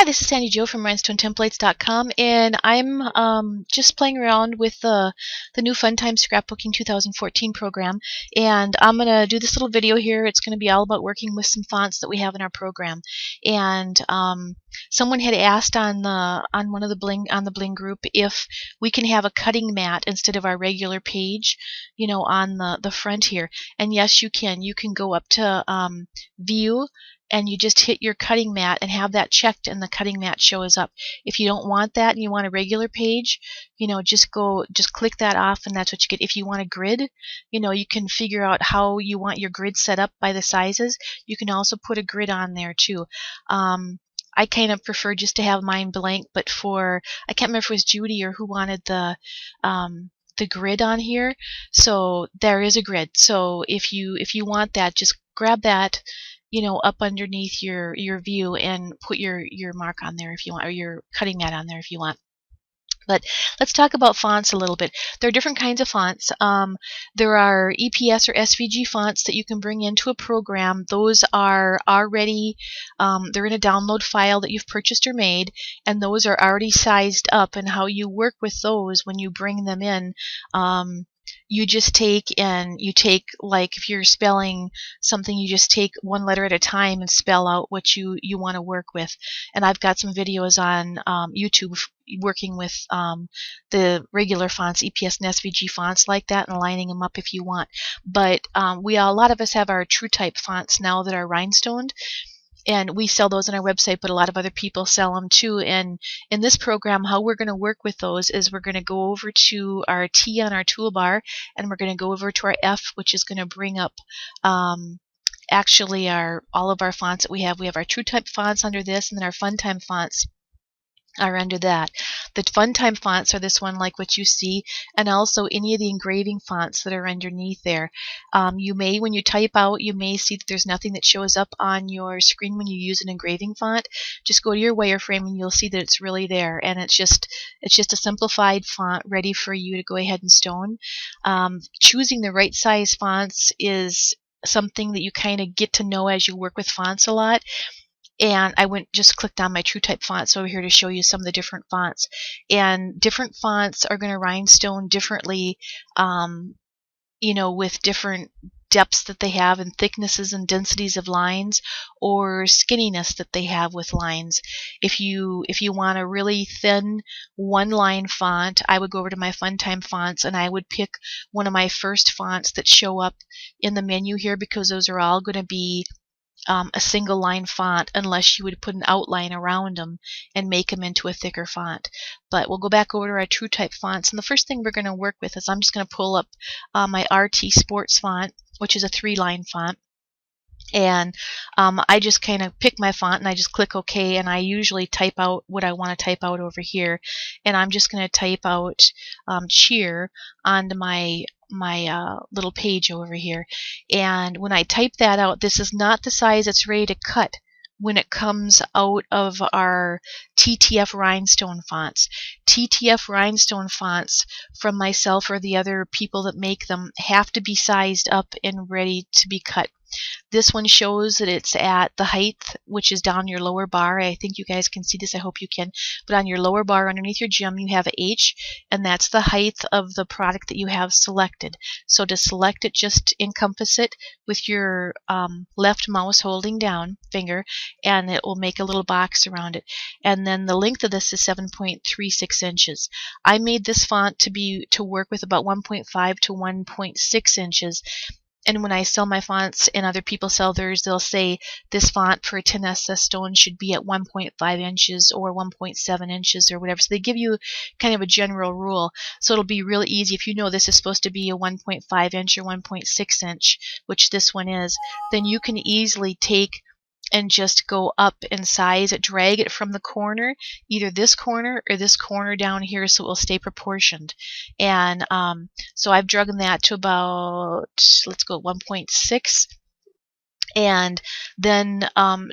Hi, this is Sandy Jo from rhinestonetemplates.com, and I'm just playing around with the new Funtime Scrapbooking 2014 program, and I'm going to do this little video here. It's going to be all about working with some fonts that we have in our program. And someone had asked on one of the Bling group if we can have a cutting mat instead of our regular page, on the front here. And yes, you can. You can go up to View, and you just hit your cutting mat and have that checked, and the cutting mat shows up. If you don't want that and you want a regular page, just click that off, and that's what you get. If you want a grid, you can figure out how you want your grid set up by the sizes. You can also put a grid on there too. I kind of prefer just to have mine blank, but I can't remember if it was Judy or who wanted the grid on here. So there is a grid. So if you want that, just grab that, up underneath your view and put your mark on there if you want, or your cutting mat on there if you want. But let's talk about fonts a little bit. There are different kinds of fonts. There are EPS or SVG fonts that you can bring into a program. Those are already, they're in a download file that you've purchased or made, and those are already sized up. And how you work with those when you bring them in, you just take, like if you're spelling something, you just take one letter at a time and spell out what you want to work with. And I've got some videos on YouTube working with the regular fonts, EPS and SVG fonts like that, and lining them up if you want. But a lot of us have our TrueType fonts now that are rhinestoned, and we sell those on our website, but a lot of other people sell them too. And in this program, how we're going to work with those is we're going to go over to our T on our toolbar, and we're going to go over to our F, which is going to bring up actually all of our fonts that we have. We have our TrueType fonts under this, and then our Funtime fonts are under that. The Funtime fonts are this one, like what you see, and also any of the engraving fonts that are underneath there. You may, when you type out, you may see that there's nothing that shows up on your screen when you use an engraving font. Just go to your wireframe and you'll see that it's really there, and it's just a simplified font ready for you to go ahead and stone. Choosing the right size fonts is something that you kind of get to know as you work with fonts a lot. And I just clicked on my TrueType fonts over here to show you some of the different fonts. And different fonts are going to rhinestone differently, with different depths that they have, and thicknesses and densities of lines, or skinniness that they have with lines. If you want a really thin one-line font, I would go over to my Funtime fonts, and I would pick one of my first fonts that show up in the menu here, because those are all going to be a single line font, unless you would put an outline around them and make them into a thicker font. But we'll go back over to our TrueType fonts, and the first thing we're going to work with is I'm just going to pull up my RT Sports font, which is a 3-line font. And I just kind of pick my font and I just click OK, and I usually type out what I want to type out over here. And I'm just going to type out cheer onto my little page over here. And when I type that out, this is not the size it's ready to cut when it comes out of our TTF rhinestone fonts. TTF rhinestone fonts from myself or the other people that make them have to be sized up and ready to be cut. This one shows that it's at the height, which is down your lower bar. I think you guys can see this. I hope you can. But on your lower bar underneath your gem, you have a H, and that's the height of the product that you have selected. So to select it, just encompass it with your left mouse holding down finger, and it will make a little box around it. And then the length of this is 7.36 inches. I made this font to work with about 1.5 to 1.6 inches. And when I sell my fonts and other people sell theirs, they'll say this font for a 10SS stone should be at 1.5 inches or 1.7 inches or whatever. So they give you kind of a general rule. So it'll be really easy if you know this is supposed to be a 1.5 inch or 1.6 inch, which this one is, then you can easily take and just go up in size, drag it from the corner, either this corner or this corner down here, so it will stay proportioned. And so I've dragged that to about, let's go 1.6. And then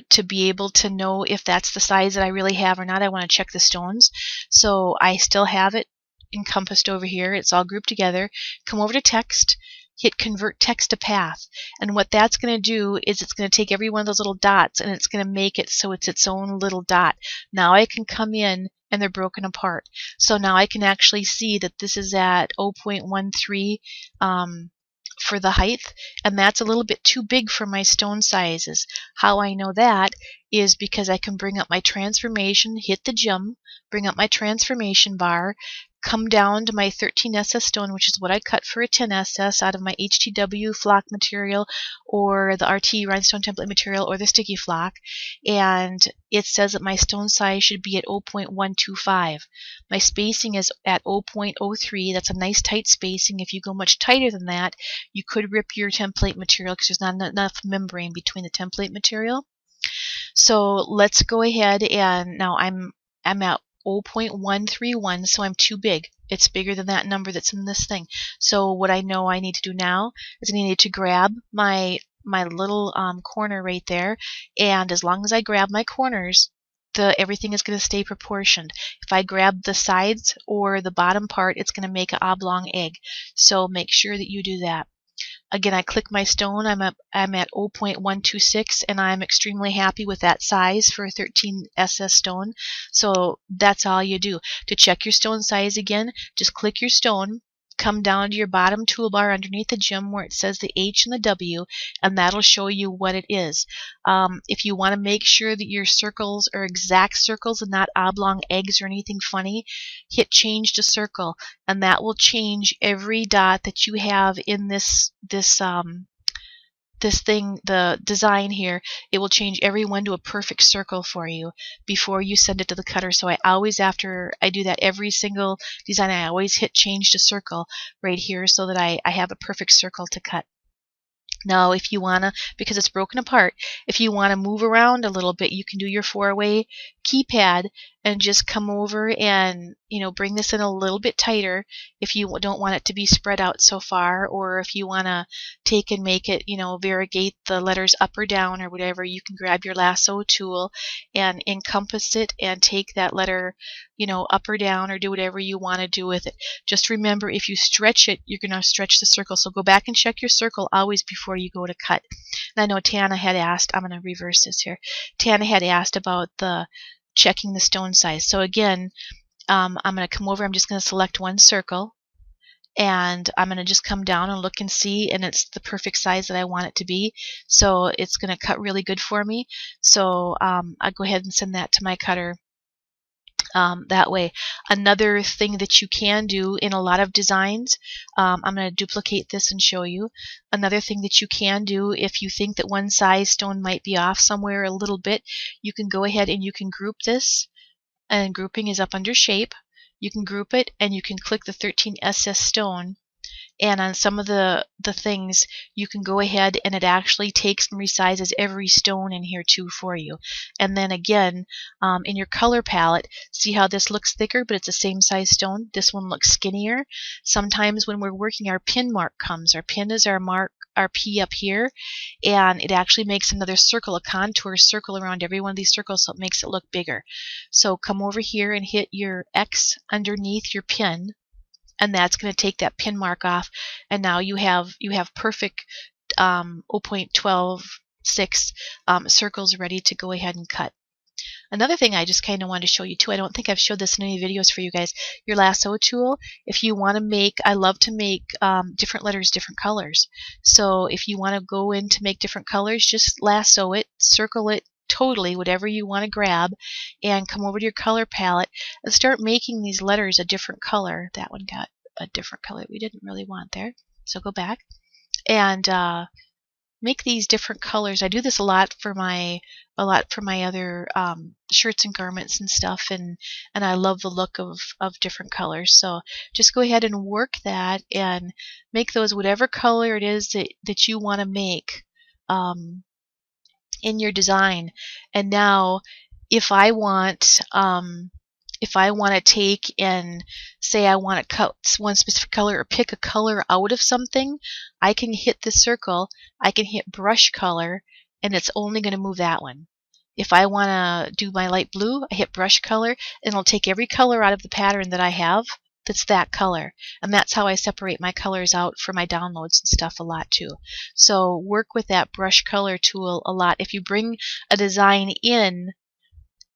to be able to know if that's the size that I really have or not, I want to check the stones. So I still have it encompassed over here. It's all grouped together. Come over to text, hit convert text to path. And what that's going to do is it's going to take every one of those little dots and it's going to make it so it's its own little dot. Now I can come in and they're broken apart. So now I can actually see that this is at 0.13 for the height, and that's a little bit too big for my stone sizes. How I know that is because I can bring up my transformation, hit the gem, bring up my transformation bar, come down to my 13SS stone, which is what I cut for a 10SS out of my HTW flock material or the RT Rhinestone template material or the sticky flock, and it says that my stone size should be at 0.125. My spacing is at 0.03. That's a nice tight spacing. If you go much tighter than that, you could rip your template material because there's not enough membrane between the template material. So let's go ahead, and now I'm at 0.131, so I'm too big. It's bigger than that number that's in this thing. So what I know I need to do now is I need to grab my little corner right there, and as long as I grab my corners, everything is going to stay proportioned. If I grab the sides or the bottom part, it's going to make an oblong egg. So make sure that you do that. Again, I click my stone. I'm at 0.126, and I'm extremely happy with that size for a 13SS stone. So that's all you do. To check your stone size again, just click your stone, come down to your bottom toolbar underneath the gem where it says the H and the W, and that'll show you what it is. If you want to make sure that your circles are exact circles and not oblong eggs or anything funny, hit change to circle, and that will change every dot that you have in this thing, the design here. It will change every one to a perfect circle for you before you send it to the cutter. So I always, after I do that every single design, I always hit change to circle right here so that I have a perfect circle to cut. Now if you want to, because it's broken apart, if you want to move around a little bit, you can do your 4-way keypad and just come over and bring this in a little bit tighter if you don't want it to be spread out so far, or if you want to take and make it variegate the letters up or down or whatever, you can grab your lasso tool and encompass it and take that letter up or down or do whatever you want to do with it. Just remember, if you stretch it, you're going to stretch the circle, so go back and check your circle always before you go to cut. And I know Tana had asked, I'm going to reverse this here, Tana had asked about the checking the stone size. So again, I'm going to come over, I'm just going to select one circle, and I'm going to just come down and look and see, and it's the perfect size that I want it to be. So it's going to cut really good for me. So I'll go ahead and send that to my cutter that way. Another thing that you can do in a lot of designs, I'm going to duplicate this and show you. Another thing that you can do, if you think that one size stone might be off somewhere a little bit, you can go ahead and you can group this, and grouping is up under shape. You can group it and you can click the 13SS stone, and on some of the things you can go ahead and it actually takes and resizes every stone in here too for you. And then again, in your color palette, see how this looks thicker but it's the same size stone? This one looks skinnier. Sometimes when we're working, our pin mark comes. Our pin is our mark, our P up here, and it actually makes another circle, a contour circle around every one of these circles, so it makes it look bigger. So come over here and hit your X underneath your pin, and that's going to take that pin mark off, and now you have perfect 0.126 circles ready to go ahead and cut. Another thing I just kind of wanted to show you too, I don't think I've showed this in any videos for you guys, your lasso tool. If you want to make, I love to make different letters different colors. So if you want to go in to make different colors, just lasso it, circle it, totally whatever you want to grab, and come over to your color palette and start making these letters a different color. That one got a different color we didn't really want there, so go back and make these different colors. I do this a lot for my other shirts and garments and stuff, and I love the look of different colors. So just go ahead and work that and make those whatever color it is that you want to make in your design. And now if I want to take and say I want to cut one specific color or pick a color out of something, I can hit the circle, I can hit brush color, and it's only going to move that one. If I want to do my light blue, I hit brush color, and it'll take every color out of the pattern that I have, that's that color. And that's how I separate my colors out for my downloads and stuff a lot too. So work with that brush color tool a lot. If you bring a design in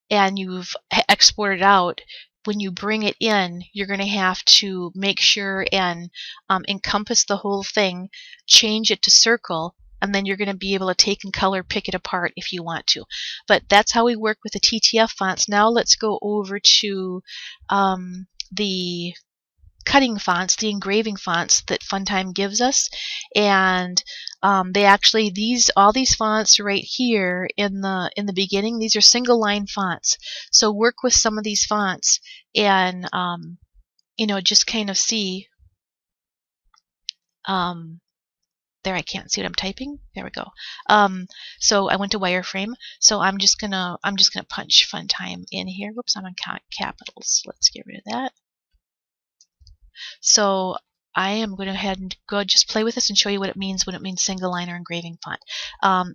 and you've exported out, when you bring it in, you're going to have to make sure and encompass the whole thing, change it to circle, and then you're going to be able to take and color pick it apart if you want to. But that's how we work with the TTF fonts. Now let's go over to the cutting fonts, the engraving fonts that Funtime gives us, and they actually all these fonts right here in the beginning, these are single line fonts. So work with some of these fonts and just kind of see. There, I can't see what I'm typing. There we go. So I went to wireframe. So I'm just gonna punch Funtime in here. Whoops, I'm on capitals. Let's get rid of that. So I am going to head and go just play with this and show you what it means when it means single line or engraving font.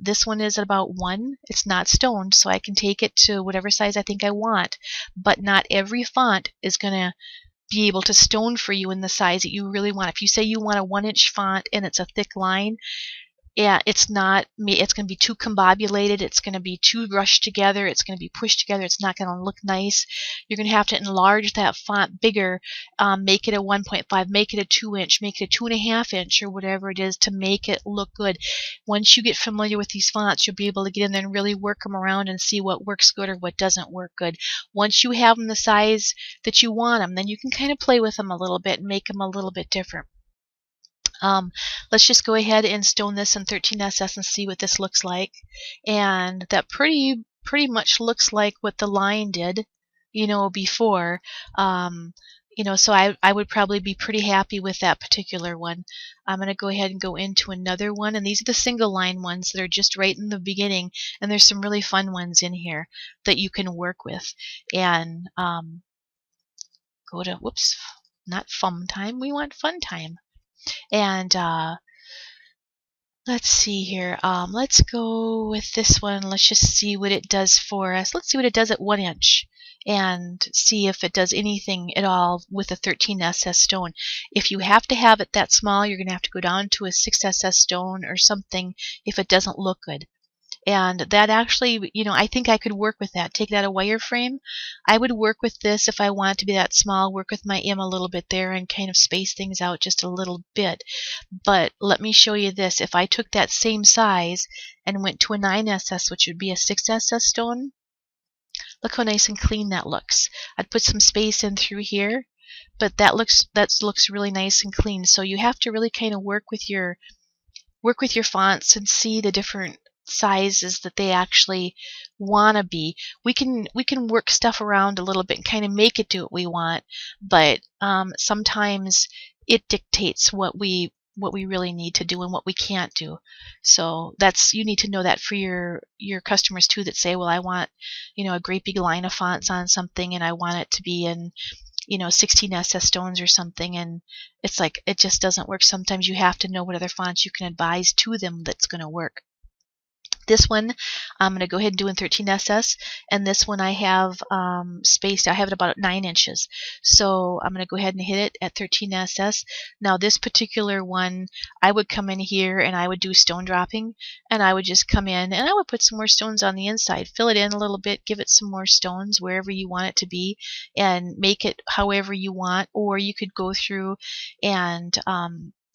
This one is at about 1. It's not stoned, so I can take it to whatever size I think I want. But not every font is going to be able to stone for you in the size that you really want. If you say you want a 1-inch font and it's a thick line, yeah, it's going to be too combobulated, it's going to be too rushed together, it's going to be pushed together, it's not going to look nice. You're going to have to enlarge that font bigger, make it a 1.5, make it a 2-inch, make it a 2.5-inch or whatever it is to make it look good. Once you get familiar with these fonts, you'll be able to get in there and really work them around and see what works good or what doesn't work good. Once you have them the size that you want them, then you can kind of play with them a little bit and make them a little bit different. Let's just go ahead and stone this in 13SS and see what this looks like. And that pretty much looks like what the line did, before. So I would probably be pretty happy with that particular one. I'm going to go ahead and go into another one, and these are the single line ones that are just right in the beginning, and there's some really fun ones in here that you can work with. And go to, whoops, not Funtime, we want Funtime. And let's see here. Let's go with this one. Let's just see what it does for us. Let's see what it does at 1 inch and see if it does anything at all with a 13SS stone. If you have to have it that small, you're going to have to go down to a 6SS stone or something if it doesn't look good. And that actually, I think I could work with that. Take that a wireframe. I would work with this if I want to be that small, work with my M a little bit there and kind of space things out just a little bit. But let me show you this. If I took that same size and went to a 9SS, which would be a 6SS stone, look how nice and clean that looks. I'd put some space in through here, but that looks really nice and clean. So you have to really kind of work with your fonts and see the different sizes that they actually want to be. We can work stuff around a little bit and kind of make it do what we want, but sometimes it dictates what we really need to do and what we can't do. So you need to know that for your customers too, that say, well, I want a great big line of fonts on something and I want it to be in 16 SS stones or something, and it's like it just doesn't work. Sometimes you have to know what other fonts you can advise to them that's going to work. This one I'm going to go ahead and do in 13SS, and this one I have spaced. I have it about 9 inches. So I'm going to go ahead and hit it at 13SS. Now this particular one, I would come in here and I would do stone dropping, and I would just come in and I would put some more stones on the inside, fill it in a little bit, give it some more stones wherever you want it to be, and make it however you want. Or you could go through and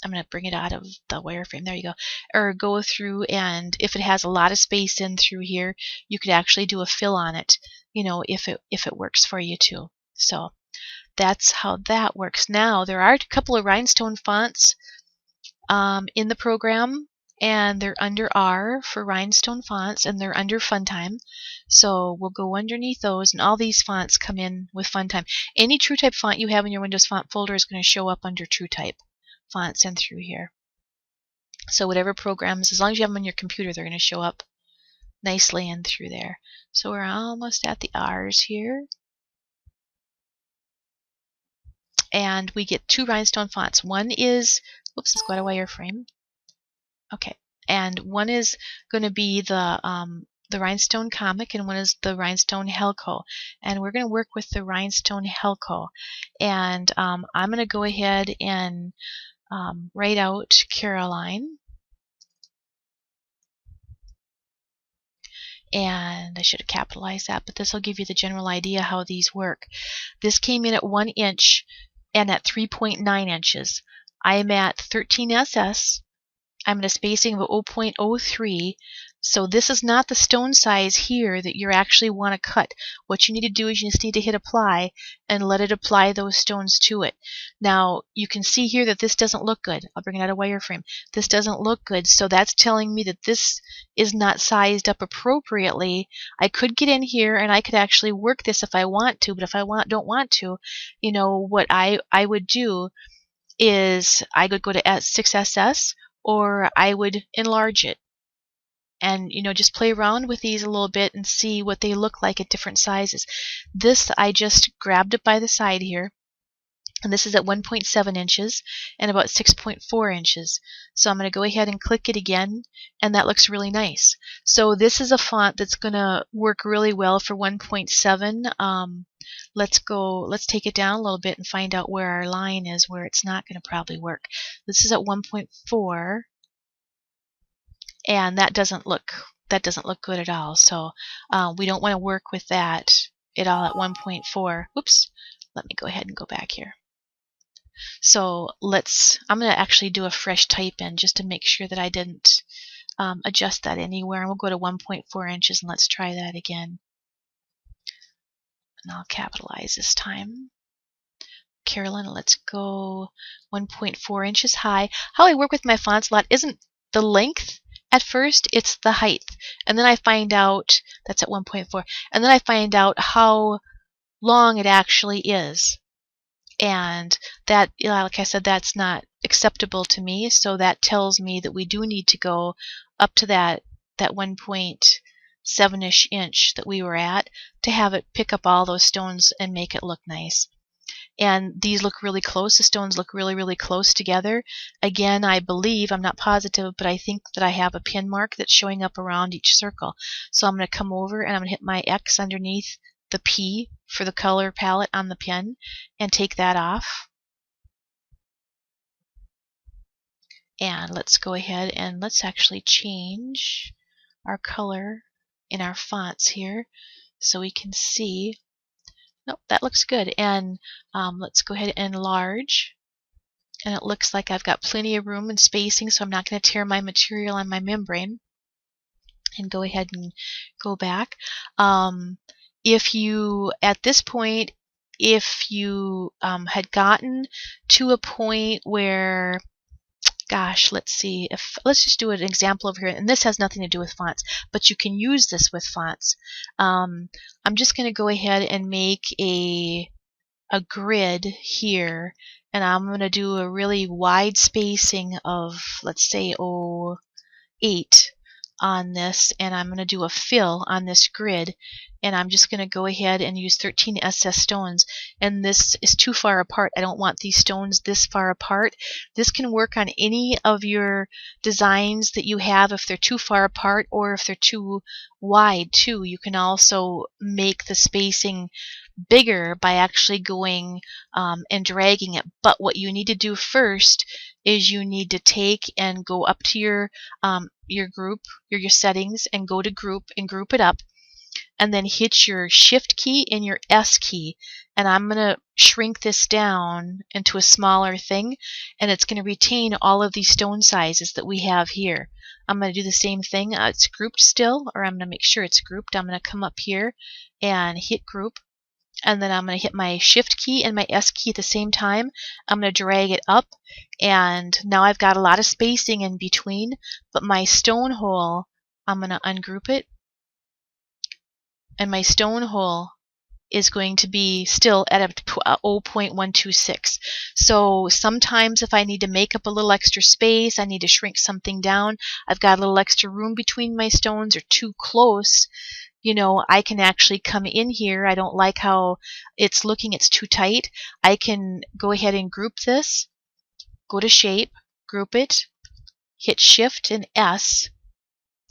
I'm going to bring it out of the wireframe. There you go. Or go through, and if it has a lot of space in through here, you could actually do a fill on it, if it works for you too. So that's how that works. Now there are a couple of rhinestone fonts in the program, and they're under R for rhinestone fonts, and they're under Funtime. So we'll go underneath those, and all these fonts come in with Funtime. Any TrueType font you have in your Windows font folder is going to show up under TrueType fonts in through here. So whatever programs, as long as you have them on your computer, they're going to show up nicely in through there. So we're almost at the R's here. And we get 2 rhinestone fonts. One is, oops, it's got a wireframe. Okay. And one is going to be the the Rhinestone Comic and one is the Rhinestone Helco. And we're going to work with the Rhinestone Helco. And I'm going to go ahead and write out Caroline. And I should have capitalized that, but this will give you the general idea how these work. This came in at 1 inch and at 3.9 inches. I'm at 13 SS. I'm at a spacing of 0.03. So this is not the stone size here that you actually want to cut. What you need to do is you just need to hit apply and let it apply those stones to it. Now you can see here that this doesn't look good. I'll bring it out of wireframe. This doesn't look good, so that's telling me that this is not sized up appropriately. I could get in here and I could actually work this if I want to, but if I don't want to, you know, what I would do is I would go to 6SS, or I would enlarge it and, you know, just play around with these a little bit and see what they look like at different sizes. This, I just grabbed it by the side here, and this is at 1.7 inches and about 6.4 inches. So I'm going to go ahead and click it again, and that looks really nice. So this is a font that's going to work really well for 1.7. Let's take it down a little bit and find out where our line is, where it's not going to probably work. This is at 1.4, and that doesn't look good at all. So we don't want to work with that at all at 1.4. Oops, let me go ahead and go back here. So I'm going to actually do a fresh type in just to make sure that I didn't adjust that anywhere. And we'll go to 1.4 inches and let's try that again. And I'll capitalize this time. Carolyn, let's go 1.4 inches high. How I work with my fonts a lot isn't the length at first, it's the height. And then I find out, that's at 1.4, and then I find out how long it actually is. And that, like I said, that's not acceptable to me, so that tells me that we do need to go up to that 1.7-ish inch that we were at to have it pick up all those stones and make it look nice. And these look really close. The stones look really, really close together. Again, I believe, I'm not positive, but I think that I have a pin mark that's showing up around each circle. So I'm going to come over and I'm going to hit my X underneath the P for the color palette on the pin and take that off. And let's go ahead and let's actually change our color in our fonts here so we can see. Nope, that looks good. And let's go ahead and enlarge. And it looks like I've got plenty of room and spacing, so I'm not going to tear my material on my membrane. And go ahead and go back. If you, at this point, if you had gotten to a point where, gosh, let's see, let's just do an example over here, and this has nothing to do with fonts, but you can use this with fonts. I'm just going to go ahead and make a grid here, and I'm going to do a really wide spacing of, let's say, 8 on this, and I'm going to do a fill on this grid, and I'm just going to go ahead and use 13 SS stones, and this is too far apart. I don't want these stones this far apart. This can work on any of your designs that you have if they're too far apart or if they're too wide too. You can also make the spacing bigger by actually going and dragging it. But what you need to do first is you need to take and go up to your group, your settings, and go to group and group it up, and then hit your shift key and your S key. And I'm going to shrink this down into a smaller thing, and it's going to retain all of these stone sizes that we have here. I'm going to do the same thing. It's grouped still, or I'm going to make sure it's grouped. I'm going to come up here and hit group, and then I'm going to hit my shift key and my S key at the same time. I'm going to drag it up, and now I've got a lot of spacing in between, but my stone hole, I'm going to ungroup it, and my stone hole is going to be still at a 0.126. So sometimes if I need to make up a little extra space, I need to shrink something down, I've got a little extra room between my stones or too close, you know, I can actually come in here. I don't like how it's looking, it's too tight. I can go ahead and group this, go to shape, group it, hit shift and S,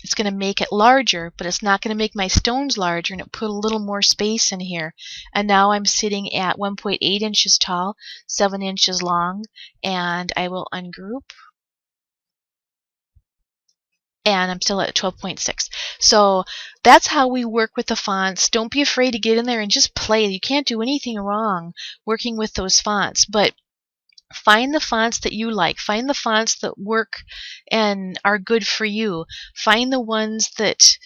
It's going to make it larger, but it's not going to make my stones larger, and it put a little more space in here. And now I'm sitting at 1.8 inches tall, 7 inches long, and I will ungroup. And I'm still at 12.6. So that's how we work with the fonts. Don't be afraid to get in there and just play. You can't do anything wrong working with those fonts, but find the fonts that you like. Find the fonts that work and are good for you. Find the ones that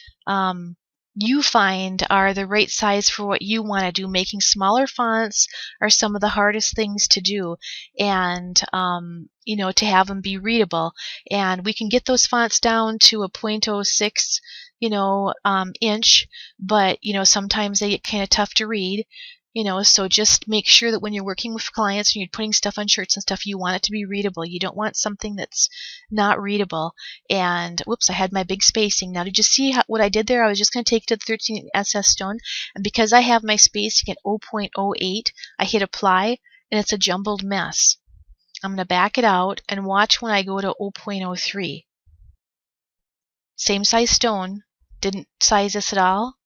you find are the right size for what you want to do. Making smaller fonts are some of the hardest things to do, and you know, to have them be readable. And we can get those fonts down to a 0.06 inch, but you know, sometimes they get kind of tough to read. You know, so just make sure that when you're working with clients and you're putting stuff on shirts and stuff, you want it to be readable. You don't want something that's not readable. And whoops, I had my big spacing. Now, did you see what I did there? I was just going to take it to the 13 SS stone, and because I have my spacing at 0.08, I hit apply, and it's a jumbled mess. I'm going to back it out and watch when I go to 0.03. Same size stone, didn't size this at all,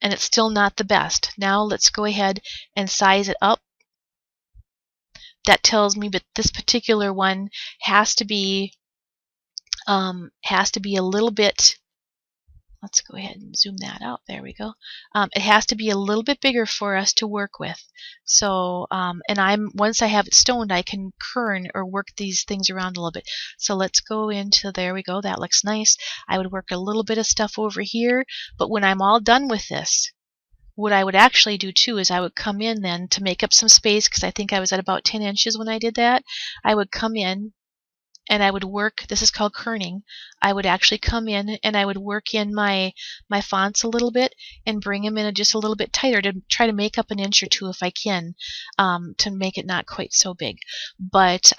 and it's still not the best. Now let's go ahead and size it up. That tells me that this particular one has to be a little bit. Let's go ahead and zoom that out. There we go. It has to be a little bit bigger for us to work with. So, and once I have it stoned, I can kern or work these things around a little bit. So let's go into, there we go. That looks nice. I would work a little bit of stuff over here, but when I'm all done with this, what I would actually do too is I would come in then to make up some space, because I think I was at about 10 inches when I did that. I would come in and I would work, this is called kerning. I would actually come in and I would work in my fonts a little bit and bring them in just a little bit tighter to try to make up an inch or two if I can, to make it not quite so big. But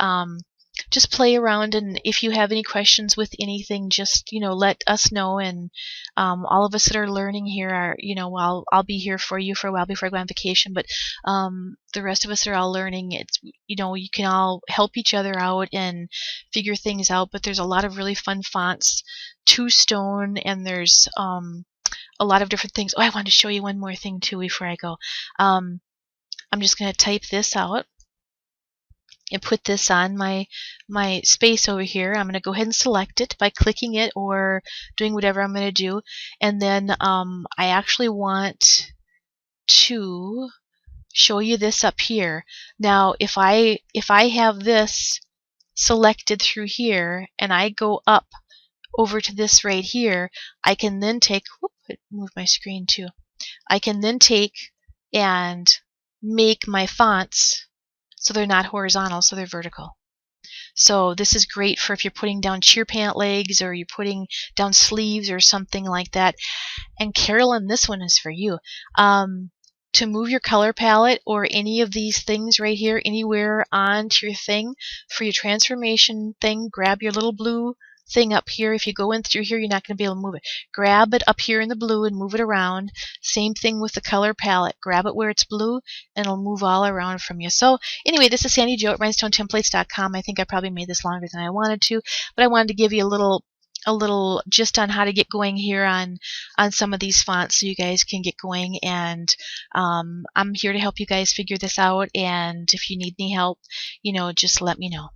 just play around, and if you have any questions with anything, just let us know. And all of us that are learning here are, I'll be here for you for a while before I go on vacation, but the rest of us are all learning. It's you can all help each other out and figure things out. But there's a lot of really fun fonts to stone, and there's a lot of different things. Oh, I wanted to show you one more thing too before I go. I'm just going to type this out and put this on my space over here. I'm going to go ahead and select it by clicking it or doing whatever I'm going to do. And then I actually want to show you this up here. Now, if I have this selected through here and I go up over to this right here, I can then take, move my screen too. I can then take and make my fonts so they're not horizontal, so they're vertical. So this is great for if you're putting down cheer pant legs or you're putting down sleeves or something like that. And Carolyn, this one is for you. To move your color palette or any of these things right here anywhere onto your thing, for your transformation thing, grab your little blue thing up here. If you go in through here, you're not going to be able to move it. Grab it up here in the blue and move it around. Same thing with the color palette. Grab it where it's blue and it'll move all around from you. So anyway, this is Sandy Jo at rhinestonetemplates.com. I think I probably made this longer than I wanted to, but I wanted to give you a little just on how to get going here on some of these fonts so you guys can get going. And I'm here to help you guys figure this out, and if you need any help, just let me know.